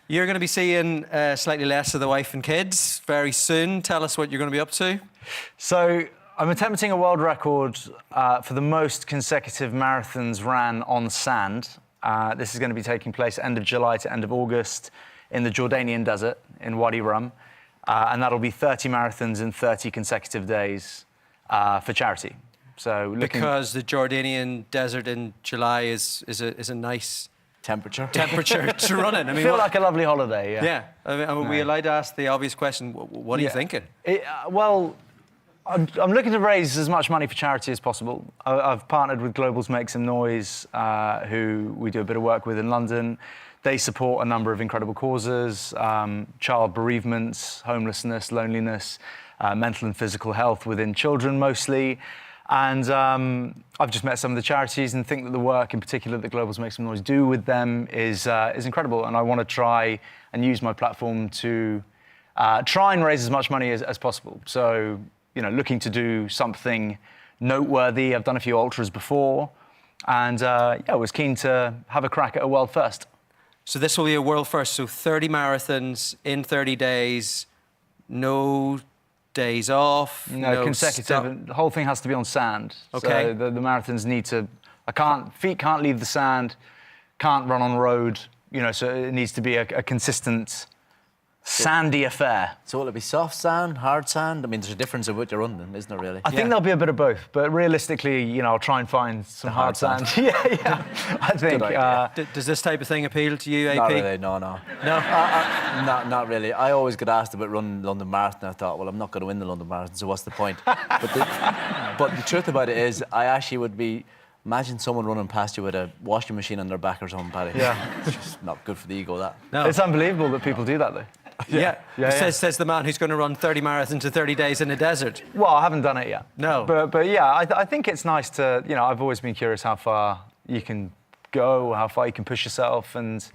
You're going to be seeing slightly less of the wife and kids very soon. Tell us what you're going to be up to. So I'm attempting a world record for the most consecutive marathons ran on sand. This is going to be taking place end of July to end of August in the Jordanian desert in Wadi Rum. And that'll be 30 marathons in 30 consecutive days for charity. So because the Jordanian desert in July is a nice temperature to run in. I mean, like a lovely holiday. Yeah. Yeah. I mean, are we allowed to ask the obvious question? What are you thinking? Well, I'm looking to raise as much money for charity as possible. I've partnered with Global's Make Some Noise, who we do a bit of work with in London. They support a number of incredible causes: child bereavement, homelessness, loneliness, mental and physical health within children mostly. And I've just met some of the charities and think that the work in particular that Global's Make Some Noise do with them is incredible. And I want to try and use my platform to try and raise as much money as possible. So, you know, looking to do something noteworthy. I've done a few ultras before. And I was keen to have a crack at a world first. So this will be a world first. So 30 marathons in 30 days, no days off, no consecutive. The whole thing has to be on sand. Okay. So the marathons need to. Feet can't leave the sand, can't run on road. You know, so it needs to be a consistent sandy affair. So will it be soft sand, hard sand? I mean, there's a difference in what you're running, isn't there, really? I think there'll be a bit of both, but realistically, you know, I'll try and find some hard sand. yeah. I think. Does this type of thing appeal to you, AP? Not really, no. No? Not really. I always get asked about running London Marathon. I thought, well, I'm not going to win the London Marathon, so what's the point? But the truth about it is, I actually would be... Imagine someone running past you with a washing machine on their back or something, Paddy. Yeah. It's just not good for the ego, that. No. It's unbelievable that people do that, though. Yeah. Says the man who's going to run 30 marathons in 30 days in a desert. Well, I haven't done it yet. No. But yeah, I think it's nice to, you know, I've always been curious how far you can go, how far you can push yourself, and...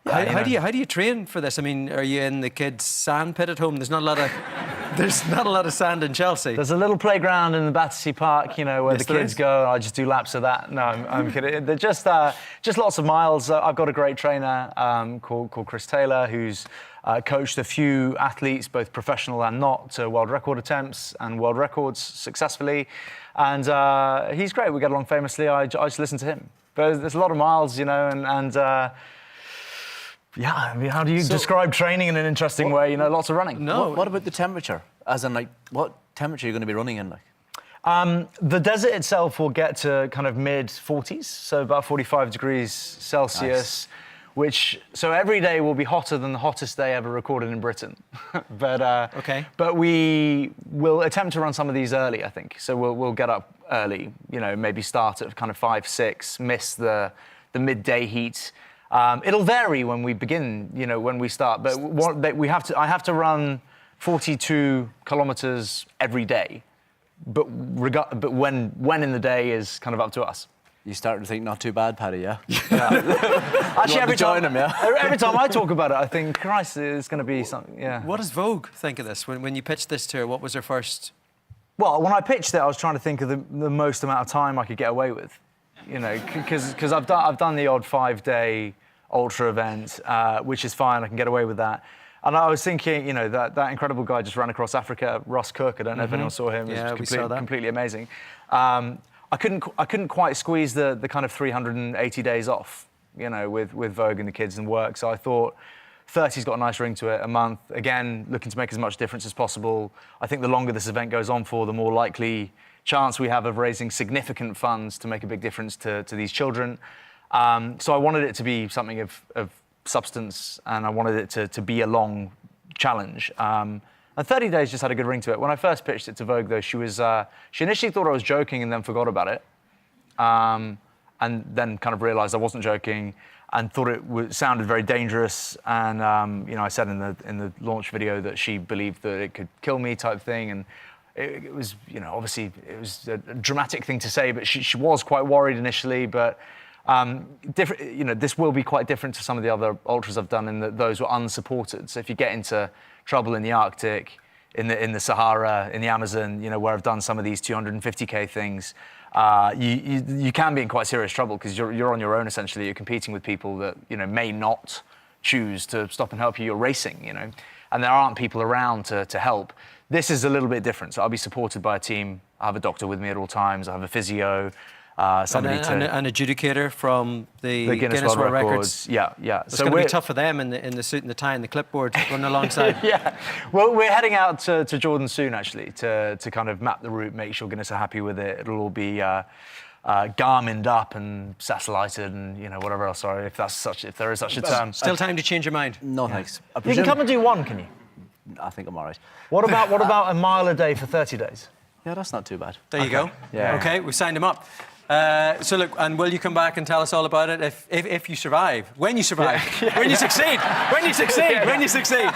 How do you train for this? I mean, are you in the kids' sand pit at home? There's not a lot of sand in Chelsea. There's a little playground in the Battersea Park, you know, where the kids go. I just do laps of that. No, I'm kidding. They're just lots of miles. I've got a great trainer called Chris Taylor, who's coached a few athletes, both professional and not, to world record attempts and world records successfully. And he's great. We get along famously. I just listen to him. But there's a lot of miles, you know, and yeah, I mean, how do you describe training in an interesting way? You know, lots of running. No. What about the temperature? As in, like, what temperature are you going to be running in, like? The desert itself will get to kind of mid-40s, so about 45 degrees Celsius, so every day will be hotter than the hottest day ever recorded in Britain. But we will attempt to run some of these early, I think. So we'll get up early, you know, maybe start at kind of 5, 6, miss the midday heat. It'll vary when we begin, you know, when we start. But I have to run 42 kilometers every day. But when in the day is kind of up to us. You starting to think not too bad, Paddy, yeah? Actually, every time I talk about it, I think, Christ, it's going to be something, yeah. What does Vogue think of this? When you pitched this to her, what was her first... Well, when I pitched it, I was trying to think of the most amount of time I could get away with. You know, because I've done the odd 5-day ultra event, which is fine. I can get away with that. And I was thinking, you know, that incredible guy just ran across Africa, Ross Cook. I don't know if anyone saw him. Yeah, we saw that. Completely amazing. I couldn't quite squeeze the kind of 380 days off, you know, with Vogue and the kids and work. So I thought 30's got a nice ring to it. A month, again, looking to make as much difference as possible. I think the longer this event goes on for, the more likely chance we have of raising significant funds to make a big difference to these children. So I wanted it to be something of substance, and I wanted it to be a long challenge. And 30 days just had a good ring to it. When I first pitched it to Vogue, though, she initially thought I was joking and then forgot about it. And then kind of realized I wasn't joking and thought it sounded very dangerous. And, you know, I said in the launch video that she believed that it could kill me type thing. And it was, you know, obviously it was a dramatic thing to say, but she was quite worried initially. But different, you know, this will be quite different to some of the other ultras I've done in that those were unsupported. So if you get into trouble in the Arctic, in the Sahara, in the Amazon, you know, where I've done some of these 250k things, you can be in quite serious trouble because you're on your own essentially. You're competing with people that, you know, may not choose to stop and help you. You're racing, you know, and there aren't people around to help. This is a little bit different. So I'll be supported by a team. I have a doctor with me at all times. I have a physio. Somebody an adjudicator from the Guinness World Records. Yeah. It's going to be tough for them in the suit and the tie and the clipboard running alongside. Yeah. Well, we're heading out to Jordan soon, actually, to kind of map the route, make sure Guinness are happy with it. It'll all be Garmined up and satellited and, you know, whatever else. Sorry, if there is such a term. Still time to change your mind. No, thanks. You can come and do one, can you? I think I'm all right. What about a mile a day for 30 days? Yeah, that's not too bad. There you go. Yeah. Okay, we signed him up. So look, and will you come back and tell us all about it if you survive? When you survive? When you succeed? When you succeed? When you succeed?